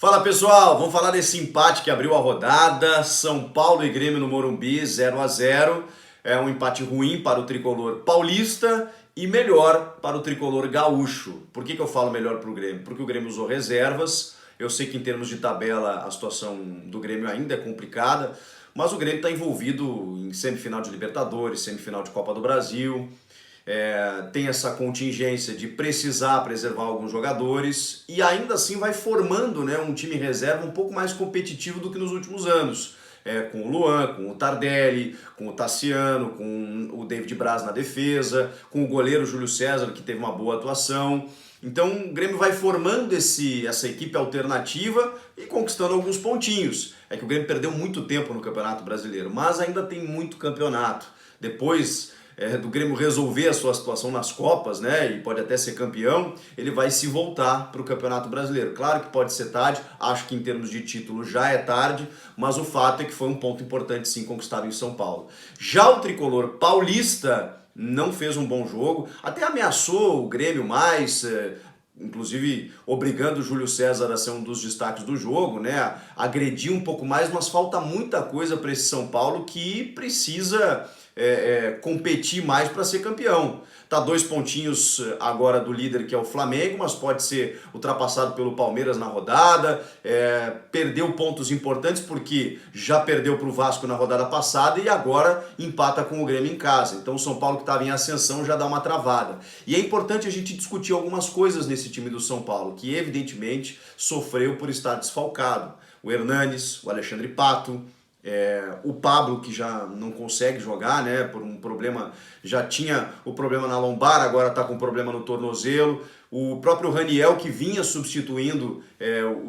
Fala pessoal, vamos falar desse empate que abriu a rodada, São Paulo e Grêmio no Morumbi, 0-0. É um empate ruim para o tricolor paulista e melhor para o tricolor gaúcho. Por que eu falo melhor para o Grêmio? Porque o Grêmio usou reservas. Eu sei que em termos de tabela a situação do Grêmio ainda é complicada, mas o Grêmio está envolvido em semifinal de Libertadores, semifinal de Copa do Brasil. Tem essa contingência de precisar preservar alguns jogadores e ainda assim vai formando, né, um time reserva um pouco mais competitivo do que nos últimos anos. Com o Luan, com o Tardelli, com o Tassiano, com o David Braz na defesa, com o goleiro Júlio César, que teve uma boa atuação. Então o Grêmio vai formando essa equipe alternativa e conquistando alguns pontinhos. É que o Grêmio perdeu muito tempo no Campeonato Brasileiro, mas ainda tem muito campeonato. Depois do Grêmio resolver a sua situação nas Copas, né, e pode até ser campeão, ele vai se voltar para o Campeonato Brasileiro. Claro que pode ser tarde, acho que em termos de título já é tarde, mas o fato é que foi um ponto importante sim conquistado em São Paulo. Já o tricolor paulista não fez um bom jogo, até ameaçou o Grêmio mais, inclusive obrigando o Júlio César a ser um dos destaques do jogo, né? Agredir um pouco mais, mas falta muita coisa para esse São Paulo que precisa competir mais para ser campeão. Tá 2 pontinhos agora do líder, que é o Flamengo, mas pode ser ultrapassado pelo Palmeiras na rodada. Perdeu pontos importantes porque já perdeu para o Vasco na rodada passada e agora empata com o Grêmio em casa. Então o São Paulo, que estava em ascensão, já dá uma travada. E é importante a gente discutir algumas coisas nesse time do São Paulo, que evidentemente sofreu por estar desfalcado. O Hernanes, o Alexandre Pato, o Pablo, que já não consegue jogar, né, por um problema, já tinha o problema na lombar, agora está com problema no tornozelo. O próprio Raniel, que vinha substituindo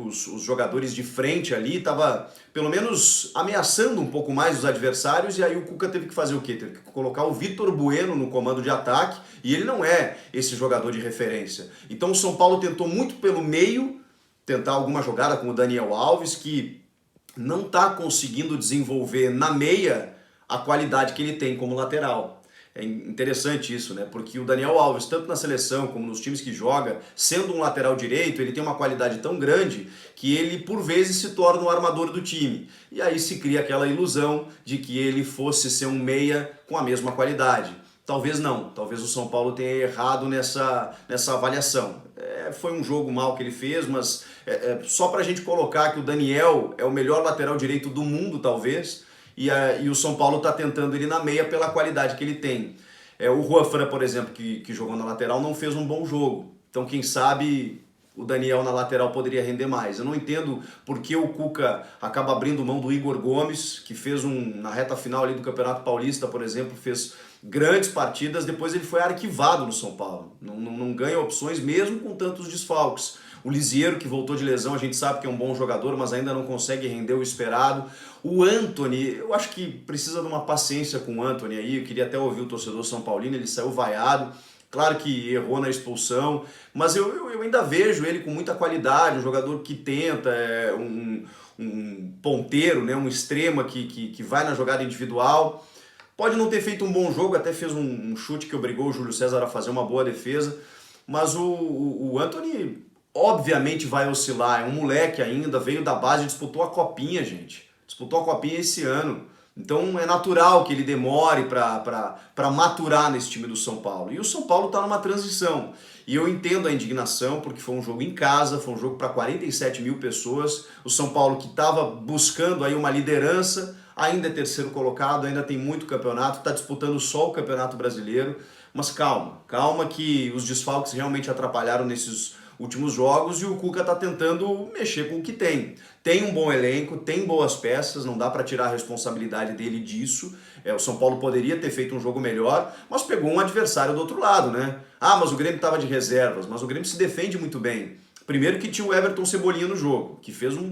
os jogadores de frente ali, estava pelo menos ameaçando um pouco mais os adversários, e aí o Cuca teve que fazer o quê? Teve que colocar o Vitor Bueno no comando de ataque, e ele não é esse jogador de referência. Então o São Paulo tentou muito pelo meio, tentar alguma jogada com o Daniel Alves, que não está conseguindo desenvolver na meia a qualidade que ele tem como lateral. É interessante isso, né? Porque o Daniel Alves, tanto na seleção como nos times que joga, sendo um lateral direito, ele tem uma qualidade tão grande que ele, por vezes, se torna o armador do time. E aí se cria aquela ilusão de que ele fosse ser um meia com a mesma qualidade. Talvez não, talvez o São Paulo tenha errado nessa avaliação. Foi um jogo mal que ele fez, mas só para a gente colocar que o Daniel é o melhor lateral direito do mundo, talvez, e o São Paulo está tentando ele na meia pela qualidade que ele tem. O Juan Fran, por exemplo, que jogou na lateral, não fez um bom jogo. Então, quem sabe o Daniel na lateral poderia render mais. Eu não entendo por que o Cuca acaba abrindo mão do Igor Gomes, que fez na reta final ali do Campeonato Paulista, por exemplo, fez grandes partidas, depois ele foi arquivado no São Paulo. Não ganha opções mesmo com tantos desfalques. O Lisieiro, que voltou de lesão, a gente sabe que é um bom jogador, mas ainda não consegue render o esperado. O Antony, eu acho que precisa de uma paciência com o Antony aí. Eu queria até ouvir o torcedor São Paulino, ele saiu vaiado. Claro que errou na expulsão, mas eu ainda vejo ele com muita qualidade, um jogador que tenta, um ponteiro, né, um extrema que vai na jogada individual. Pode não ter feito um bom jogo, até fez um chute que obrigou o Júlio César a fazer uma boa defesa, mas o Antony obviamente vai oscilar, é um moleque ainda, veio da base, disputou a Copinha, gente. Disputou a Copinha esse ano. Então é natural que ele demore para maturar nesse time do São Paulo. E o São Paulo está numa transição. E eu entendo a indignação, porque foi um jogo em casa, foi um jogo para 47 mil pessoas. O São Paulo, que estava buscando aí uma liderança, ainda é terceiro colocado, ainda tem muito campeonato, está disputando só o Campeonato Brasileiro. Mas calma que os desfalques realmente atrapalharam nesses últimos jogos e o Cuca está tentando mexer com o que tem. Tem um bom elenco, tem boas peças, não dá para tirar a responsabilidade dele disso. O São Paulo poderia ter feito um jogo melhor, mas pegou um adversário do outro lado, né? Mas o Grêmio estava de reservas, mas o Grêmio se defende muito bem. Primeiro que tinha o Everton Cebolinha no jogo, que fez um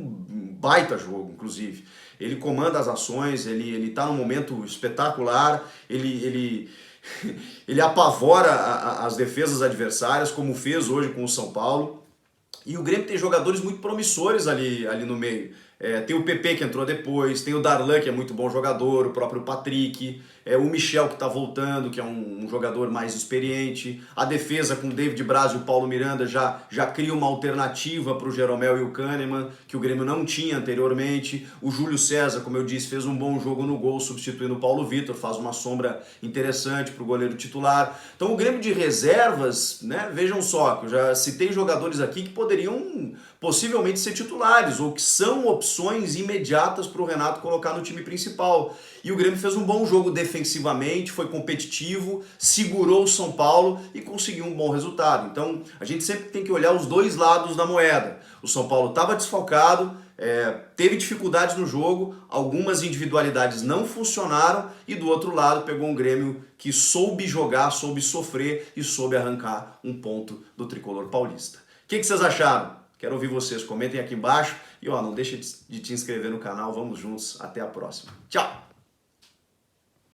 baita jogo, inclusive. Ele comanda as ações, ele tá num momento espetacular, ele apavora as defesas adversárias, como fez hoje com o São Paulo. E o Grêmio tem jogadores muito promissores ali no meio. Tem o PP que entrou depois, tem o Darlan que é muito bom jogador, o próprio Patrick, o Michel que está voltando, que é um jogador mais experiente, a defesa com o David Braz e o Paulo Miranda já cria uma alternativa para o Jeromel e o Kahneman, que o Grêmio não tinha anteriormente. O Júlio César, como eu disse, fez um bom jogo no gol, substituindo o Paulo Vitor, faz uma sombra interessante para o goleiro titular. Então o Grêmio de reservas, né, vejam só, que eu já citei jogadores aqui que poderiam possivelmente ser titulares, ou que são opções imediatas para o Renato colocar no time principal. E o Grêmio fez um bom jogo defensivamente, foi competitivo, segurou o São Paulo e conseguiu um bom resultado. Então a gente sempre tem que olhar os dois lados da moeda. O São Paulo estava desfalcado, teve dificuldades no jogo, algumas individualidades não funcionaram, e do outro lado pegou um Grêmio que soube jogar, soube sofrer e soube arrancar um ponto do tricolor paulista. O que vocês acharam? Quero ouvir vocês, comentem aqui embaixo e não deixe de te inscrever no canal, vamos juntos, até a próxima. Tchau!